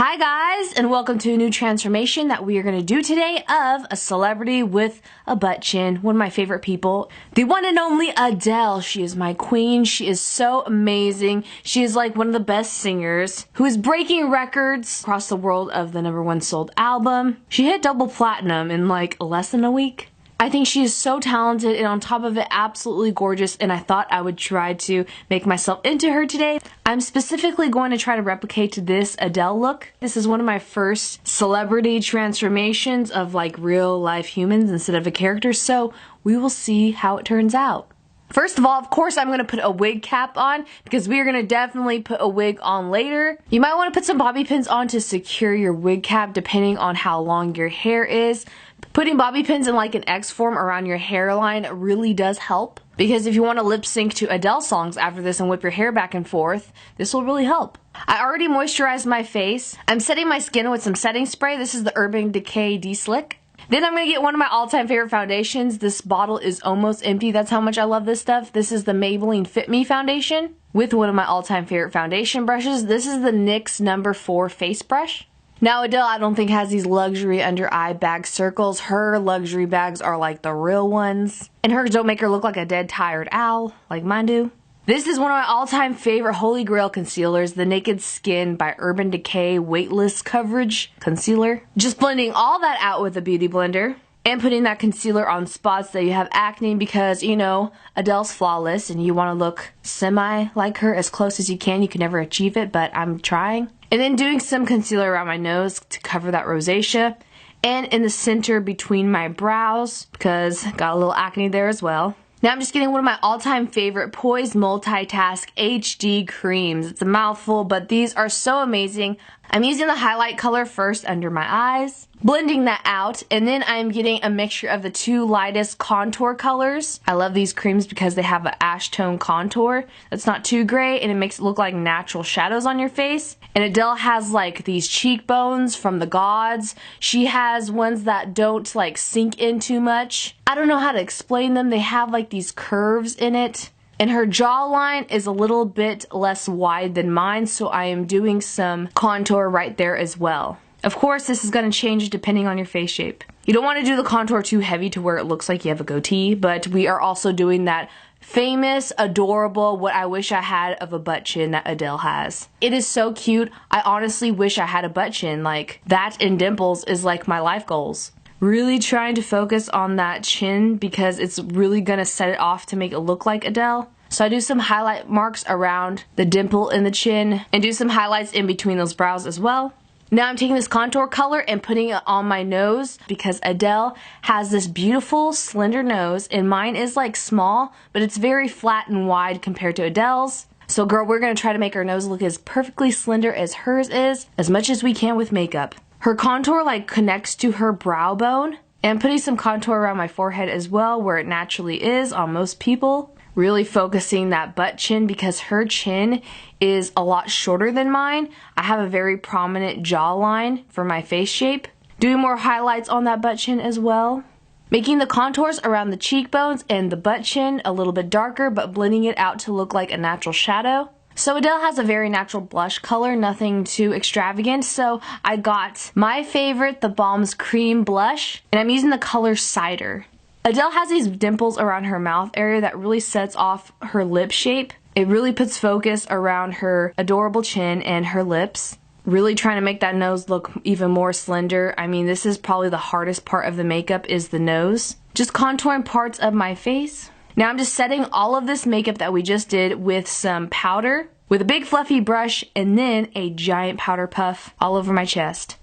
Hi guys, and welcome to a new transformation that we are going to do today of a celebrity with a butt chin, one of my favorite people, the one and only Adele. She is my queen. She is so amazing. She is like one of the best singers who is breaking records across the world of the #1 sold album. She hit double platinum in like less than a week. I think she is so talented and on top of it absolutely gorgeous, and I thought I would try to make myself into her today. I'm specifically going to try to replicate this Adele look. This is one of my first celebrity transformations of like real life humans instead of a character, so we will see how it turns out. First of all, of course, I'm going to put a wig cap on because we are going to definitely put a wig on later. You might want to put some bobby pins on to secure your wig cap depending on how long your hair is. Putting bobby pins in like an X form around your hairline really does help, because if you want to lip sync to Adele songs after this and whip your hair back and forth, this will really help. I already moisturized my face. I'm setting my skin with some setting spray. This is the Urban Decay De-Slick. Then I'm going to get one of my all-time favorite foundations. This bottle is almost empty. That's how much I love this stuff. This is the Maybelline Fit Me foundation with one of my all-time favorite foundation brushes. This is the NYX No. 4 face brush. Now Adele, I don't think, has these luxury under eye bag circles. Her luxury bags are like the real ones. And hers don't make her look like a dead tired owl like mine do. This is one of my all-time favorite Holy Grail concealers, the Naked Skin by Urban Decay Weightless Coverage Concealer. Just blending all that out with a beauty blender and putting that concealer on spots that you have acne, because, you know, Adele's flawless and you want to look semi like her as close as you can. You can never achieve it, but I'm trying. And then doing some concealer around my nose to cover that rosacea, and in the center between my brows because got a little acne there as well. Now I'm just getting one of my all-time favorite Poise Multitask HD creams. It's a mouthful, but these are so amazing. I'm using the highlight color first under my eyes, blending that out, and then I'm getting a mixture of the two lightest contour colors. I love these creams because they have an ash tone contour that's not too gray, and it makes it look like natural shadows on your face. And Adele has like these cheekbones from the gods. She has ones that don't like sink in too much. I don't know how to explain them. They have like these curves in it. And her jawline is a little bit less wide than mine, so I am doing some contour right there as well. Of course, this is going to change depending on your face shape. You don't want to do the contour too heavy to where it looks like you have a goatee, but we are also doing that famous, adorable, what I wish I had of a butt chin that Adele has. It is so cute. I honestly wish I had a butt chin. Like, that and dimples is like my life goals. Really trying to focus on that chin because it's really gonna set it off to make it look like Adele. So I do some highlight marks around the dimple in the chin and do some highlights in between those brows as well. Now I'm taking this contour color and putting it on my nose because Adele has this beautiful slender nose, and mine is like small, but it's very flat and wide compared to Adele's. So girl, we're gonna try to make our nose look as perfectly slender as hers is, as much as we can with makeup. Her contour like connects to her brow bone, and putting some contour around my forehead as well where it naturally is on most people. Really focusing that butt chin because her chin is a lot shorter than mine. I have a very prominent jawline for my face shape. Doing more highlights on that butt chin as well. Making the contours around the cheekbones and the butt chin a little bit darker, but blending it out to look like a natural shadow. So Adele has a very natural blush color, nothing too extravagant, so I got my favorite, the Balm's Cream Blush, and I'm using the color Cider. Adele has these dimples around her mouth area that really sets off her lip shape. It really puts focus around her adorable chin and her lips. Really trying to make that nose look even more slender. I mean, this is probably the hardest part of the makeup, is the nose. Just contouring parts of my face. Now I'm just setting all of this makeup that we just did with some powder, with a big fluffy brush, and then a giant powder puff all over my chest.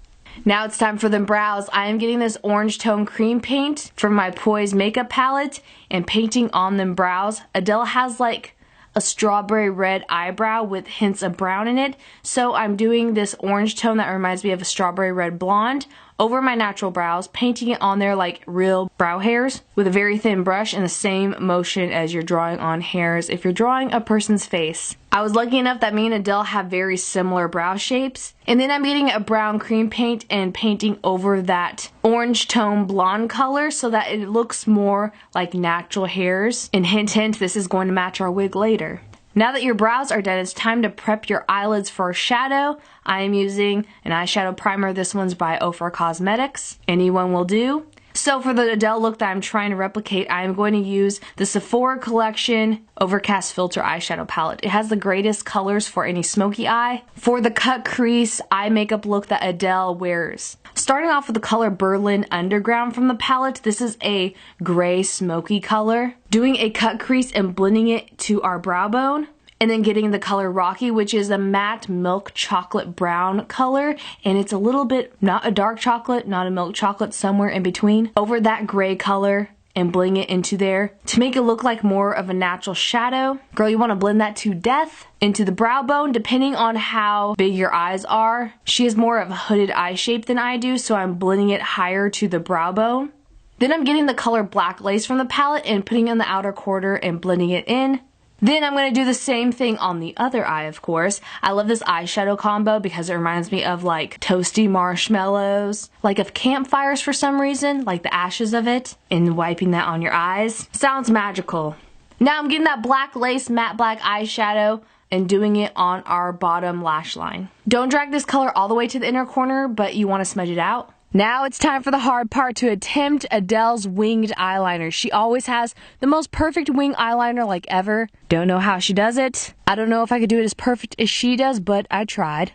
Now it's time for the brows. I am getting this orange tone cream paint from my Poise makeup palette and painting on them brows. Adele has like a strawberry red eyebrow with hints of brown in it, so I'm doing this orange tone that reminds me of a strawberry red blonde over my natural brows, painting it on there like real brow hairs with a very thin brush in the same motion as you're drawing on hairs if you're drawing a person's face. I was lucky enough that me and Adele have very similar brow shapes. And then I'm getting a brown cream paint and painting over that orange tone blonde color so that it looks more like natural hairs. And hint hint, this is going to match our wig later. Now that your brows are done, it's time to prep your eyelids for a shadow. I am using an eyeshadow primer. This one's by Ofra Cosmetics. Anyone will do. So for the Adele look that I'm trying to replicate, I am going to use the Sephora Collection Overcast Filter Eyeshadow Palette. It has the greatest colors for any smoky eye. For the cut crease eye makeup look that Adele wears. Starting off with the color Berlin Underground from the palette, this is a gray smoky color. Doing a cut crease and blending it to our brow bone. And then getting the color Rocky, which is a matte milk chocolate brown color. And it's a little bit, not a dark chocolate, not a milk chocolate, somewhere in between. Over that gray color and blend it into there to make it look like more of a natural shadow. Girl, you want to blend that to death into the brow bone, depending on how big your eyes are. She has more of a hooded eye shape than I do, so I'm blending it higher to the brow bone. Then I'm getting the color Black Lace from the palette and putting it in the outer quarter and blending it in. Then I'm going to do the same thing on the other eye, of course. I love this eyeshadow combo because it reminds me of like toasty marshmallows, like of campfires for some reason, like the ashes of it, and wiping that on your eyes. Sounds magical. Now I'm getting that Black Lace matte black eyeshadow and doing it on our bottom lash line. Don't drag this color all the way to the inner corner, but you want to smudge it out. Now it's time for the hard part, to attempt Adele's winged eyeliner. She always has the most perfect wing eyeliner like ever. Don't know how she does it. I don't know if I could do it as perfect as she does, but I tried.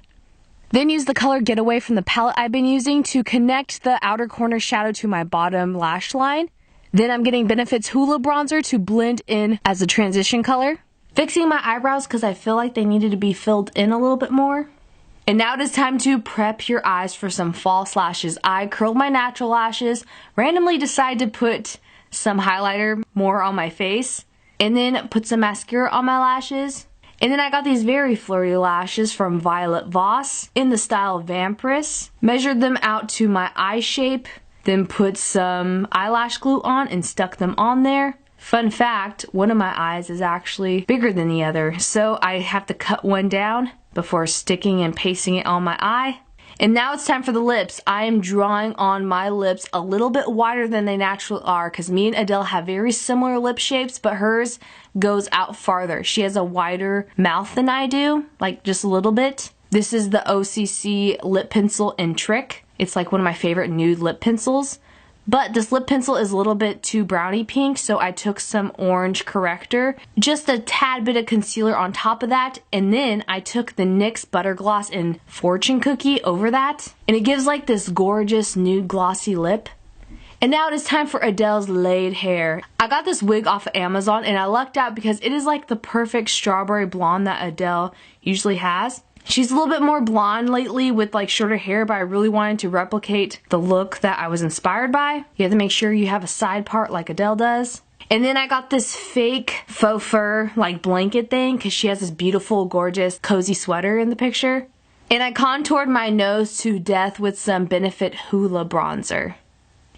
Then use the color Getaway from the palette I've been using to connect the outer corner shadow to my bottom lash line. Then I'm getting Benefit's Hula Bronzer to blend in as a transition color. Fixing my eyebrows because I feel like they needed to be filled in a little bit more. And now it is time to prep your eyes for some false lashes. I curled my natural lashes, randomly decided to put some highlighter more on my face, and then put some mascara on my lashes. And then I got these very flirty lashes from Violet Voss in the style Vampiress. Measured them out to my eye shape, then put some eyelash glue on and stuck them on there. Fun fact, one of my eyes is actually bigger than the other, so I have to cut one down before sticking and pasting it on my eye. And now it's time for the lips. I am drawing on my lips a little bit wider than they naturally are because me and Adele have very similar lip shapes, but hers goes out farther. She has a wider mouth than I do, like just a little bit. This is the OCC lip pencil in Trick. It's like one of my favorite nude lip pencils. But this lip pencil is a little bit too brownie pink, so I took some orange corrector, just a tad bit of concealer on top of that, and then I took the NYX Butter Gloss in Fortune Cookie over that, and it gives like this gorgeous nude glossy lip. And now it is time for Adele's laid hair. I got this wig off of Amazon and I lucked out because it is like the perfect strawberry blonde that Adele usually has. She's a little bit more blonde lately with like shorter hair, but I really wanted to replicate the look that I was inspired by. You have to make sure you have a side part like Adele does. And then I got this fake faux fur like blanket thing because she has this beautiful, gorgeous, cozy sweater in the picture. And I contoured my nose to death with some Benefit Hula Bronzer.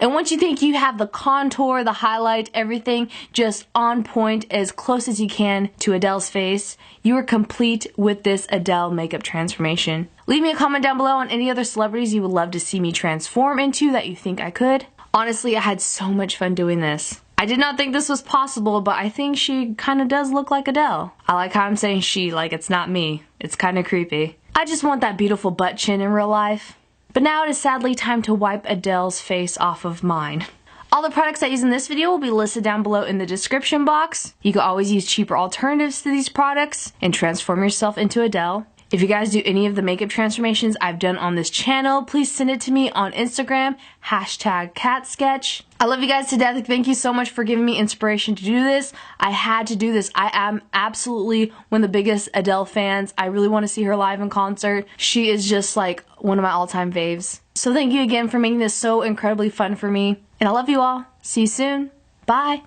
And once you think you have the contour, the highlight, everything just on point, as close as you can to Adele's face, you are complete with this Adele makeup transformation. Leave me a comment down below on any other celebrities you would love to see me transform into that you think I could. Honestly, I had so much fun doing this. I did not think this was possible, but I think she kind of does look like Adele. I like how I'm saying she, like it's not me. It's kind of creepy. I just want that beautiful butt chin in real life. But now it is sadly time to wipe Adele's face off of mine. All the products I use in this video will be listed down below in the description box. You can always use cheaper alternatives to these products and transform yourself into Adele. If you guys do any of the makeup transformations I've done on this channel, please send it to me on Instagram, #catsketch. I love you guys to death. Thank you so much for giving me inspiration to do this. I had to do this. I am absolutely one of the biggest Adele fans. I really want to see her live in concert. She is just like one of my all-time faves. So thank you again for making this so incredibly fun for me. And I love you all. See you soon. Bye.